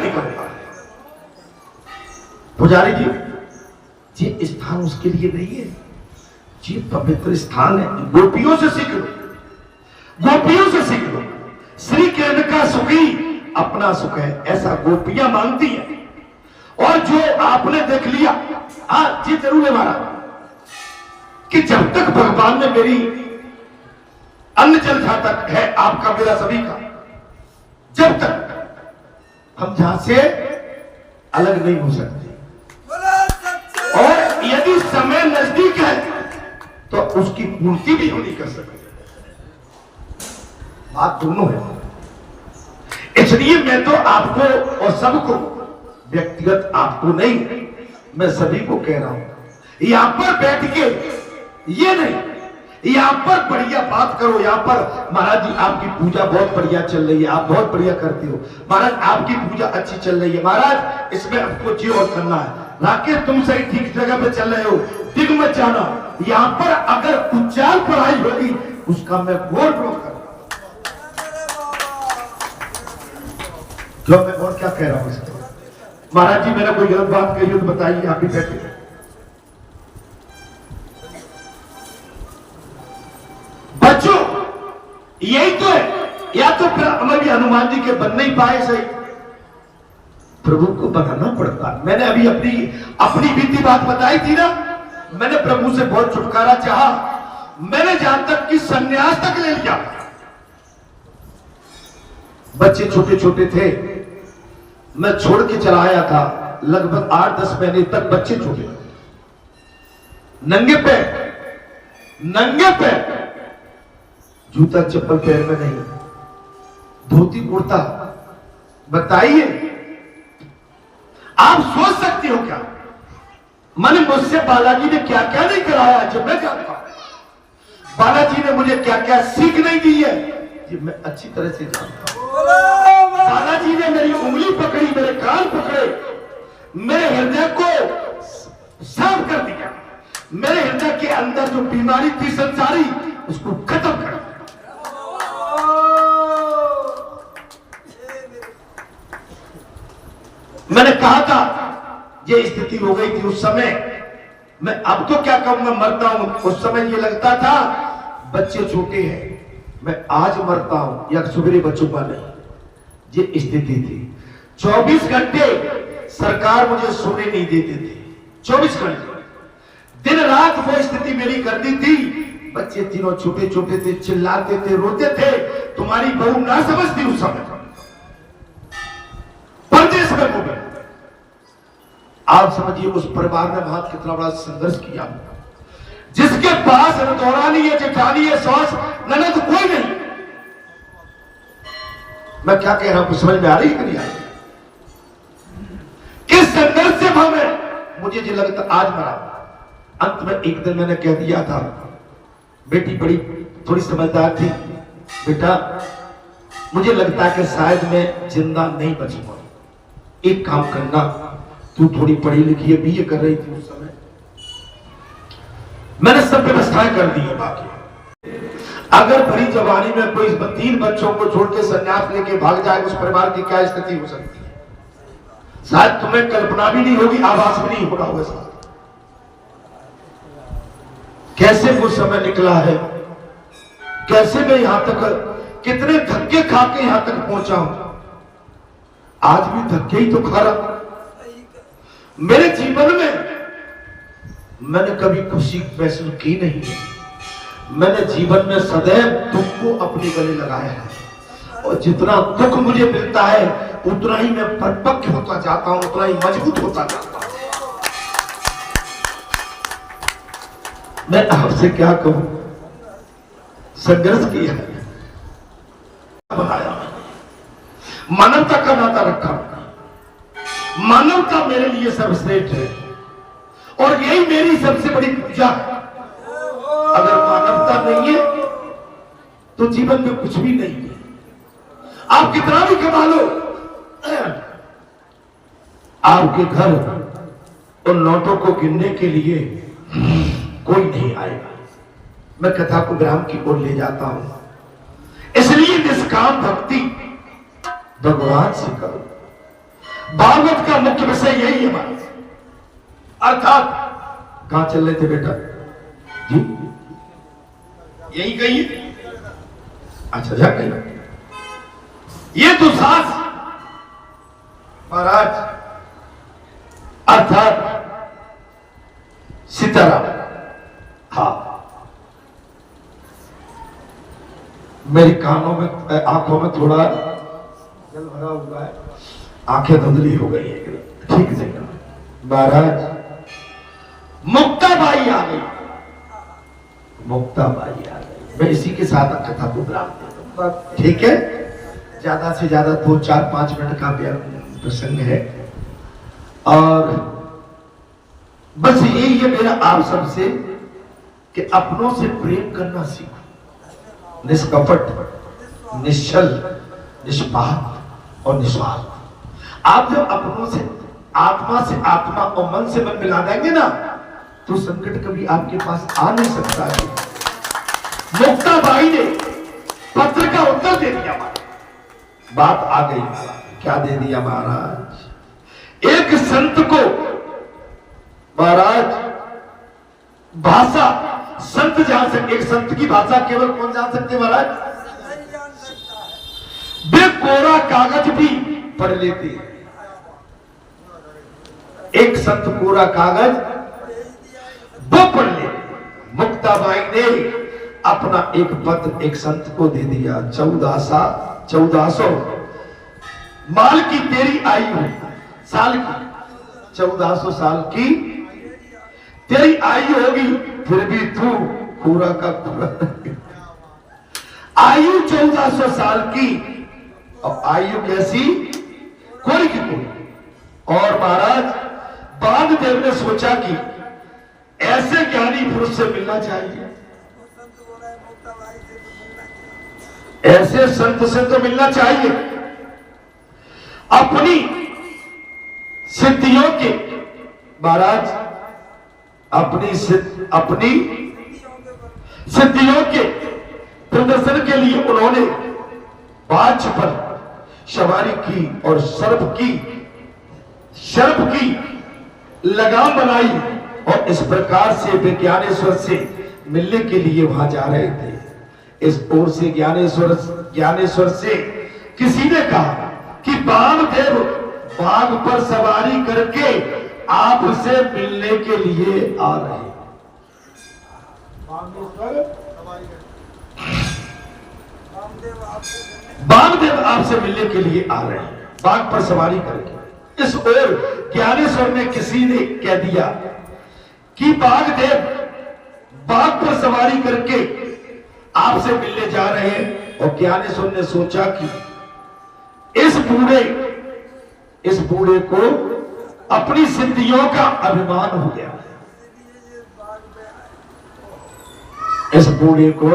नहीं करूंगा। पुजारी जी, ये स्थान उसके लिए नहीं है, ये पवित्र स्थान है। गोपियों से सीख लो, गोपियों से सीख लो। श्री कृष्ण का सुख ही अपना सुख है, ऐसा गोपियां मानती है। और जो आपने देख लिया, हाँ जी जरूर है महाराज, कि जब तक भगवान ने मेरी अन्न जल जहां तक है आपका मेरा सभी का, जब तक हम जहां से अलग नहीं हो सकते। और यदि समय नजदीक है तो उसकी पूर्ति भी हम नहीं कर सकते। बात दोनों है। इसलिए मैं तो आपको और सबको, व्यक्तिगत आपको नहीं, मैं सभी को कह रहा हूं, यहां पर बैठ के ये नहीं, यहां पर बढ़िया बात करो। यहां पर महाराज जी आपकी पूजा बहुत बढ़िया चल रही है, आप बहुत बढ़िया करते हो महाराज, आपकी पूजा अच्छी चल रही है महाराज, इसमें आपको जी और करना है। राकेश तुम सही ठीक जगह पे चल रहे हो, दिग मत जाना। यहां पर अगर उच्चार पढ़ाई होगी उसका मैं गौर करूंगा। क्यों, मैं और क्या कह रहा हूं इसको? महाराज जी मैंने कोई गलत बात कही हो तो बताइए, आप भी बैठे। बच्चों यही तो है, या तो फिर हमें भी हनुमान जी के बन नहीं पाए सही, प्रभु को बनाना पड़ता। मैंने अभी अपनी बीती बात बताई थी ना, मैंने प्रभु से बहुत छुटकारा चाहा, मैंने जहां तक कि संन्यास तक ले लिया। बच्चे छोटे छोटे थे, मैं छोड़ के चला आया था, लगभग 8-10 महीने तक बच्चे छोटे, नंगे पैर, जूता चप्पल पैर में नहीं, धोती कुर्ता। बताइए आप सोच सकते हो क्या? मैंने मुझसे बालाजी ने क्या क्या नहीं कराया जब मैं जानता हूं। बालाजी ने मुझे क्या क्या सीख नहीं दी है ये मैं अच्छी तरह से जानता हूं। बालाजी ने मेरी उंगली पकड़ी, मेरे कान पकड़े, मेरे हृदय को साफ कर दिया, मेरे हृदय के अंदर जो बीमारी थी संसारी उसको खत्म कर दिया। मैंने कहा था ये स्थिति हो गई थी उस समय, मैं अब तो क्या कहूं, मैं मरता हूं। उस समय ये लगता था बच्चे छोटे हैं, मैं आज मरता हूं या सवेरे बचूंगा नहीं, ये स्थिति थी। 24 घंटे सरकार मुझे सोने नहीं देती थी, 24 घंटे दिन रात वो स्थिति मेरी करती थी। बच्चे तीनों छोटे छोटे थे, चिल्लाते थे, रोते थे, तुम्हारी बहू ना समझती उस समय, परदेश में हो गए। आप समझिए उस परिवार ने वहां कितना बड़ा संघर्ष किया, जिसके पास दौरानी है, जेठानी है, सास ननद कोई नहीं। मैं क्या कह रहा हूं, समझ में आ रही है कि नहीं आ रही? किस संघर्ष से हमें, मुझे जो लगता आज मरा। अंत में एक दिन मैंने कह दिया था, बेटी बड़ी थोड़ी समझदार थी, बेटा मुझे लगता है कि शायद मैं जिंदा नहीं बचूंगा, एक काम करना, तू थोड़ी पढ़ी लिखी है, बीए कर रही थी उस समय, मैंने सब व्यवस्थाएं कर दी है। बाकी अगर भरी जवानी में कोई 3 बच्चों को छोड़ के संन्यास लेके भाग जाए, उस परिवार की क्या स्थिति हो सकती है, शायद तुम्हें कल्पना भी नहीं होगी, आवाज भी नहीं होगा वैसा। कैसे वो समय निकला है, कैसे मैं यहां तक, कितने धक्के खा के यहां तक पहुंचा हूं। आज भी धक्के ही तो खा रहा। मेरे जीवन में मैंने कभी खुशी महसूस की नहीं है, मैंने जीवन में सदैव दुख को अपने गले लगाया है, और जितना दुख मुझे मिलता है उतना ही मैं परिपक्व होता जाता हूं, उतना ही मजबूत होता जाता हूं। मैं आपसे क्या कहूं, संघर्ष किया है, बनाया, मानवता का नाता रखा, मानवता मेरे लिए सर्वश्रेष्ठ है, और यही मेरी सबसे बड़ी पूजा है। अगर मानवता नहीं है तो जीवन में कुछ भी नहीं है। आप कितना भी कमा लो, आपके घर उन नोटों को गिनने के लिए कोई नहीं आएगा। मैं कथा को विराम की ओर ले जाता हूं। इसलिए निष्काम भक्ति भगवान से करो। भागवत का मुख्य विषय यही है हमारा। अर्थात कहां चल रहे थे बेटा जी? यही कही, अच्छा जा कही। ये दुसास महाराज अर्थात सीताराम, हाँ मेरी कानों में आंखों में थोड़ा जल भरा हुआ है, आंखें धुंधली हो गई है, ठीक नहीं। महाराज मुक्ताबाई आ गई, मुक्ताबाई आ गई। मैं इसी के साथ कथा को विराम देता हूं, ठीक है? ज्यादा से ज्यादा 2-4-5 मिनट का प्रसंग है और बस यही है मेरा आप सबसे कि अपनों से प्रेम करना सीखो, निष्कपट, निश्चल, निष्पाप और निस्वार्थ। आप जब अपनों से, आत्मा से आत्मा और मन से मन मिला देंगे ना, तो संकट कभी आपके पास आ नहीं सकता है। मुक्ताबाई ने पत्र का उत्तर दे दिया, बात आ गई। क्या दे दिया महाराज? एक संत को महाराज भाषा संत जान सकते, एक संत की भाषा केवल कौन जान सकते महाराज? वे कोरा कागज भी पढ़ लेते। एक संत कोरा कागज वो पढ़ ले। मुक्ताबाई ने अपना एक पत्र एक संत को दे दिया। 1400 माल की तेरी आयु, साल की 1400 साल की तेरी आयु होगी, फिर भी तू पूरा का पूरा। आयु 1400 साल की, और आयु कैसी? कोई की कोई। और महाराज बाणदेव ने सोचा कि ऐसे ज्ञानी पुरुष से मिलना चाहिए, ऐसे संत से तो मिलना चाहिए। अपनी सिद्धियों के महाराज, अपनी सिद्धियों के प्रदर्शन के लिए उन्होंने बाज पर सवारी की और सर्प की लगाम बनाई, और इस प्रकार से ज्ञानेश्वर से मिलने के लिए वहां जा रहे थे। इस ओर से ज्ञानेश्वर से किसी ने कहा कि वामदेव बाघ पर सवारी करके आपसे मिलने के लिए आ रहे हैं। वामदेव आपसे मिलने के लिए आ रहे हैं, बाघ पर सवारी करके। इस ओर ज्ञानेश्वर ने किसी ने कह दिया कि वामदेव बाघ पर सवारी करके आपसे मिलने जा रहे हैं। और ज्ञानेश्वर ने सोचा कि इस बूढ़े को अपनी सिद्धियों का अभिमान हो गया, इस बूढ़े को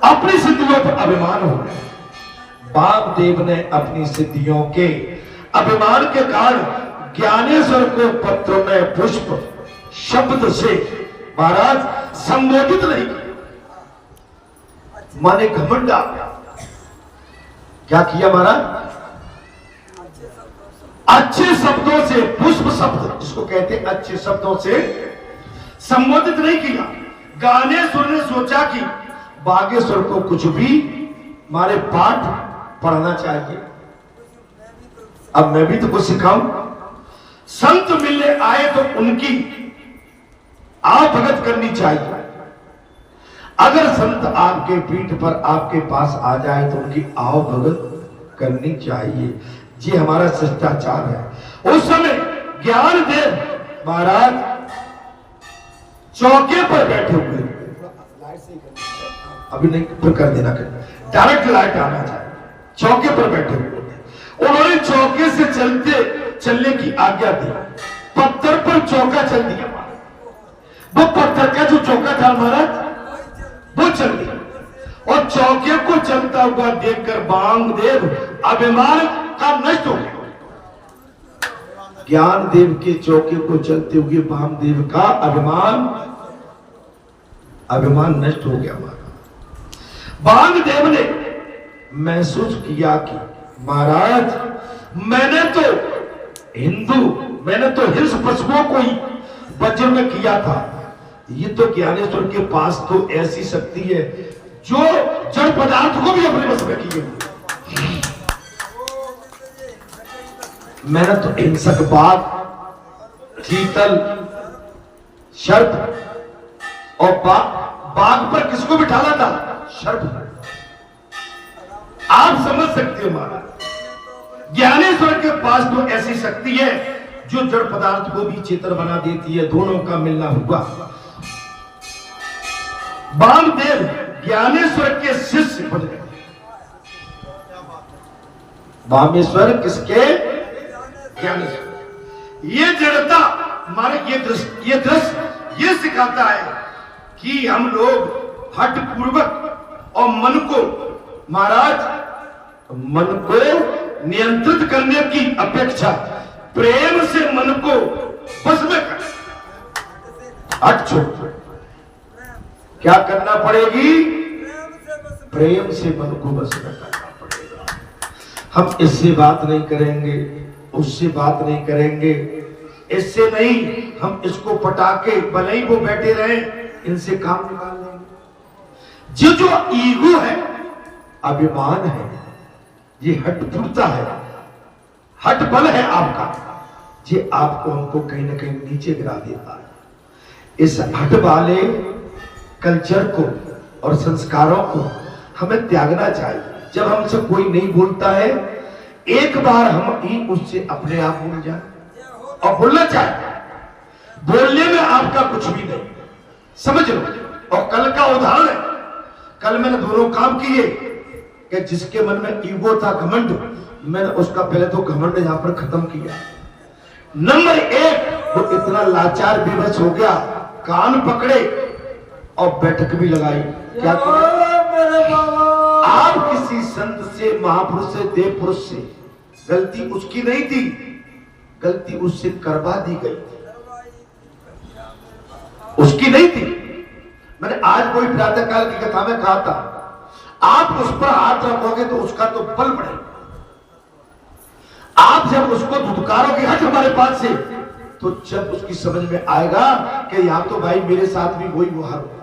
अपनी सिद्धियों पर अभिमान हो गया। वामदेव ने अपनी सिद्धियों के अभिमान के कारण ज्ञानेश्वर को पत्र में पुष्प शब्द से महाराज संबोधित नहीं किया, माने घमंड आ गया। क्या किया महाराज? अच्छे शब्दों से, पुष्प शब्द जिसको कहते हैं, अच्छे शब्दों से संबोधित नहीं किया। ज्ञानेश्वर ने सोचा कि बागेश्वर को कुछ भी हमारे पाठ पढ़ना चाहिए, अब मैं भी तो कुछ सिखाऊं। संत मिलने आए तो उनकी आप भगत करनी चाहिए। अगर संत आपके पीठ पर आपके पास आ जाए तो उनकी आओ भगत करनी चाहिए। ये हमारा शिष्टाचार है। उस समय ज्ञानदेव महाराज चौके पर बैठे हुए, अभी नहीं फिर कर देना, डायरेक्ट लाइट आना चाहिए। चौके पर बैठे हुए उन्होंने चौके से चलने की आज्ञा दी। पत्थर पर चौका चल दिया। वो पत्थर का जो चौका था महाराज वो चल दिया, और चौके को चलता हुआ देखकर वामदेव अभिमान का नष्ट हो गया। ज्ञानदेव के चौके को चलते हुए वामदेव का अभिमान नष्ट हो गया। वामदेव ने महसूस किया कि महाराज मैंने तो मैंने तो हिंस पशुओं को ही वज्र में किया था, ये तो ज्ञानेश्वर के पास तो ऐसी शक्ति है जो जड़ पदार्थ को भी अपने वश में किए। मैंने तो हिंसक बाघ, चीतल, सर्प और बाघ पर किसको बिठाना था? सर्प। आप समझ सकते हो महाराज, ज्ञानेश्वर के पास तो ऐसी शक्ति है जो जड़ पदार्थ को भी चेतन बना देती है। दोनों का मिलना हुआ। वामदेव ज्ञानेश्वर के शिष्य बन गए। वामेश्वर किसके? ज्ञानेश्वर। ये जड़ता हमारे ये दृश्य ये सिखाता है कि हम लोग हठ पूर्वक और मन को महाराज मन को नियंत्रित करने की अपेक्षा प्रेम से मन को बस में कर। हट छोड़ क्या करना पड़ेगी? प्रेम से मन को बस में करना पड़ेगा। हम इससे बात नहीं करेंगे, उससे बात नहीं करेंगे, इससे नहीं, हम इसको पटाके भले ही वो बैठे रहे इनसे काम निकाल लेंगे। जो ईगो है, अभिमान है, ये हट फुटता है, हट बल है आपका, ये आपको हमको कहीं ना कहीं नीचे गिरा देता है। इस हट वाले कल्चर को और संस्कारों को हमें त्यागना चाहिए। जब हमसे कोई नहीं बोलता है, एक बार हम ही उससे अपने आप बोल जाए और बोलना चाहिए। बोलने में आपका कुछ भी नहीं, समझ लो। और कल का उदाहरण है, कल मैंने दोनों काम किए कि जिसके मन में ईगो था, घमंड, मैंने उसका पहले तो घमंड यहां पर खत्म किया। नंबर एक, वो इतना लाचार बेबस हो गया, कान पकड़े और बैठक भी लगाई। क्या आप किसी संत से, महापुरुष से, देव पुरुष से, गलती उसकी नहीं थी, गलती उससे करवा दी गई थी, उसकी नहीं थी। मैंने आज कोई प्रातः काल की कथा में कहा था, आप उस पर हाथ रखोगे तो उसका तो बल बढ़ेगा। आप जब उसको धुतकारोगे हट हमारे पास से, तो जब उसकी समझ में आएगा कि यहां तो भाई मेरे साथ भी वही वो हार होगा।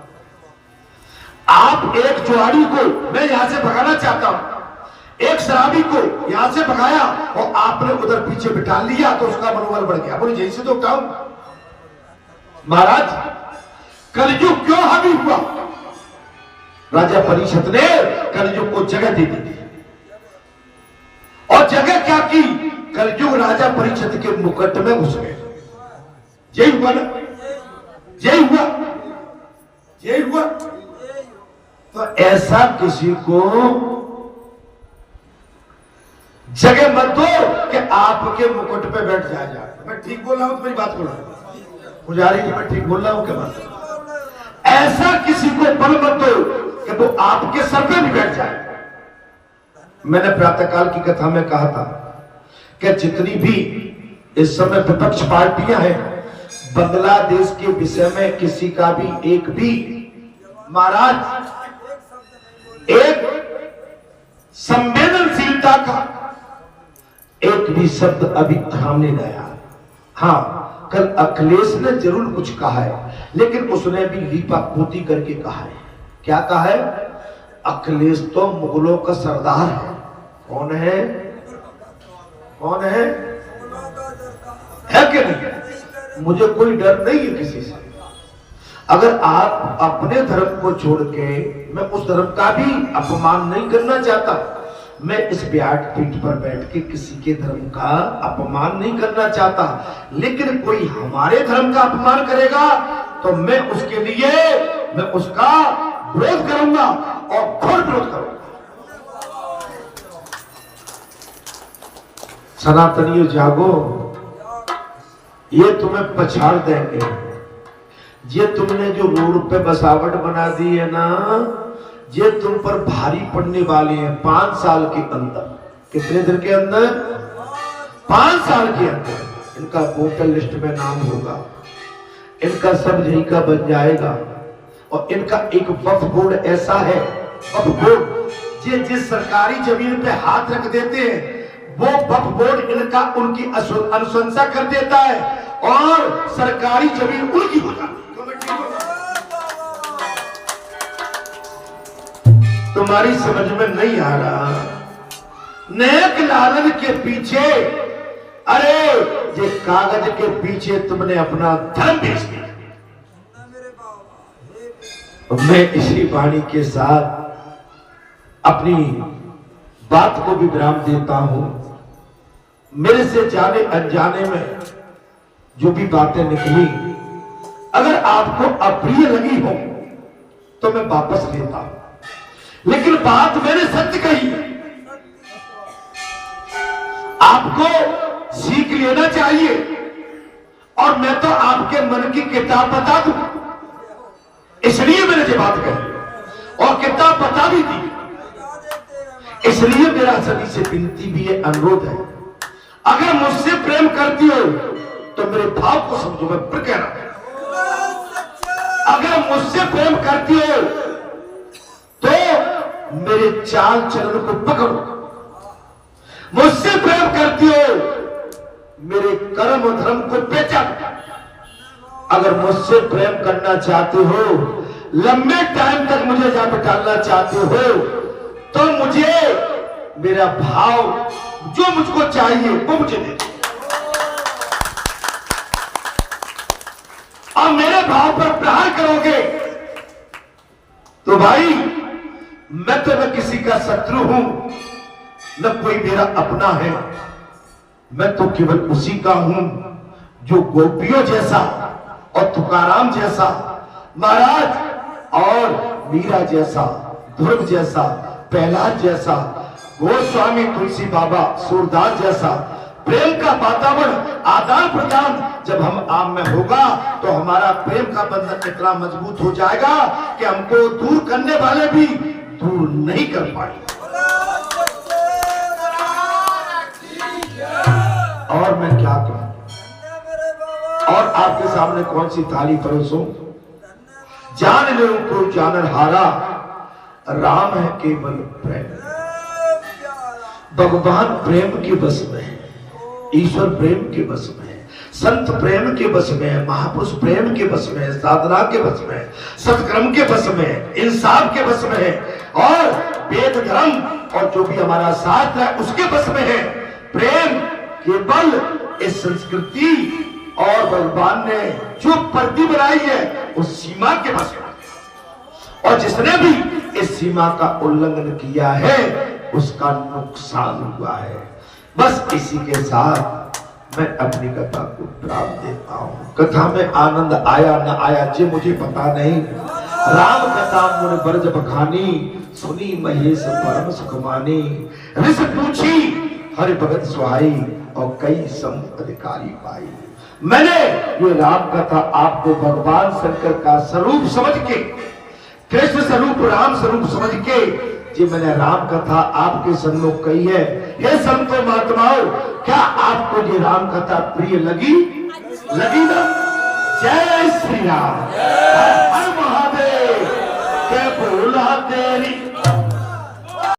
आप एक जुआरी को मैं यहां से भगाना चाहता हूं, एक शराबी को यहां से भगाया और आपने उधर पीछे बिठा लिया तो उसका मनोबल बढ़ गया। बोले जैसे तो उठाओ महाराज, कलयुग क्यों हावी हुआ? राजा परीक्षित ने कलयुग को जगह दे दी और जगह क्या की? कलयुग राजा परीक्षित के मुकुट में घुस गए। यही हुआ ना, यही हुआ, यही हुआ। तो ऐसा किसी को जगह मत दो कि आपके मुकुट पे बैठ जाएगा। मैं ठीक बोल रहा हूं? मेरी बात बोल रहा हूं पुजारी जी, मैं ठीक बोल रहा हूं क्या बात? ऐसा किसी को बल मत दो कि वो आपके सर पे भी बैठ जाए। मैंने प्रातःकाल की कथा में कहा था कि जितनी भी इस समय विपक्ष पार्टियां हैं, बांग्लादेश के विषय में किसी का भी एक भी महाराज एक संवेदनशीलता का एक भी शब्द अभी सामने नहीं आया। हाँ, कल अखिलेश ने जरूर कुछ कहा है, लेकिन उसने भी लीपा पोती करके कहा है। क्या कहा है? अखिलेश तो मुगलों का सरदार है। कौन है? कौन है कि नहीं? मुझे कोई डर नहीं है किसी से। अगर आप अपने धर्म को छोड़ के, मैं उस धर्म का भी अपमान नहीं करना चाहता, मैं इस व्याट पीठ पर बैठ के किसी के धर्म का अपमान नहीं करना चाहता, लेकिन कोई हमारे धर्म का अपमान करेगा तो मैं उसके लिए मैं उसका विरोध करूंगा और घोर विरोध करूंगा। सनातनियों जागो, ये तुम्हें पछाड़ देंगे। ये तुमने जो रोड पे बसावट बना दी है ना, ये तुम पर भारी पड़ने वाले हैं 5 साल के अंदर। कितने दिन के अंदर? 5 साल के अंदर इनका वोटर लिस्ट में नाम होगा, इनका सब यही का बन जाएगा। और इनका एक वक्फ बोर्ड ऐसा है, वक्फ बोर्ड, ये जिस सरकारी जमीन पे हाथ रख देते हैं वो वक्फ बोर्ड इनका उनकी अनुशंसा कर देता है और सरकारी जमीन उनकी हो जाती है। तुम्हारी समझ में नहीं आ रहा। नेक लालन के पीछे, अरे ये कागज के पीछे तुमने अपना धर्म बेच दिया। मैं इसी वाणी के साथ अपनी बात को भी विराम देता हूं। मेरे से जाने अनजाने में जो भी बातें निकली, अगर आपको अप्रिय लगी हो तो मैं वापस लेता हूं, लेकिन बात मैंने सत्य कही है। आपको सीख लेना चाहिए और मैं तो आपके मन की किताब बता दूं, इसलिए मैंने ये बात कही और किताब बता भी दी। इसलिए मेरा सभी से विनती भी है, अनुरोध है, अगर मुझसे प्रेम करती हो तो मेरे भाव को समझो। मैं फिर कह रहा हूं, अगर मुझसे प्रेम करती हो तो मेरे चाल चलन को पकड़ो। मुझसे प्रेम करती हो मेरे कर्म धर्म को पहचानो। अगर मुझसे प्रेम करना चाहते हो, लंबे टाइम तक मुझे जा बिठाना चाहते हो, तो मुझे मेरा भाव जो मुझको चाहिए वो मुझे दे दो। और मेरे भाव पर प्रहार करोगे तो भाई मैं तो न किसी का शत्रु हूं, न कोई मेरा अपना है। मैं तो केवल उसी का हूं जो गोपियों जैसा और तुकाराम जैसा, महाराज और मीरा जैसा, ध्रुव जैसा, प्रहलाद जैसा, गोस्वामी तुलसी बाबा, सूरदास जैसा प्रेम का वातावरण, आदान प्रदान जब हम आम में होगा तो हमारा प्रेम का बंधन इतना मजबूत हो जाएगा कि हमको दूर करने वाले भी दूर नहीं कर पाएंगे। और मैं क्या कहूं, और आपके सामने कौन सी थाली परोसूं? जान ले को जानन हारा, राम है केवल प्रेम। भगवान प्रेम के बस में है, ईश्वर प्रेम के बस में है, संत प्रेम के बस में है, महापुरुष प्रेम के बस में है, साधना के बस में है, सत्कर्म के बस में है, इंसाफ के बस में है, और वेद धर्म और जो भी हमारा साथ है उसके बस में है। प्रेम केवल इस संस्कृति और भगवान ने जो परदी बनाई है उस सीमा के बस में, और जिसने भी इस सीमा का उल्लंघन किया है उसका नुकसान हुआ है। बस इसी के साथ मैं अपनी कथा को विराम देता हूँ। कथा में आनंद आया न आया जी मुझे पता नहीं। राम कथा मुन बरज बखानी, सुनी महेश परम सुख मानी। ऋष पूछी हरि भगत सुहाई, और कई सम अधिकारी पाई। मैंने ये राम कथा आपको भगवान शंकर का स्वरूप समझ के, कृष्ण स्वरूप राम स्वरूप समझ के जी मैंने राम कथा आपके सम्मुख कही है। ये संतों महात्माओं, क्या आपको ये राम कथा प्रिय लगी? लगी ना? जय श्री राम, हर हर महादेव, क्या बोला तेरी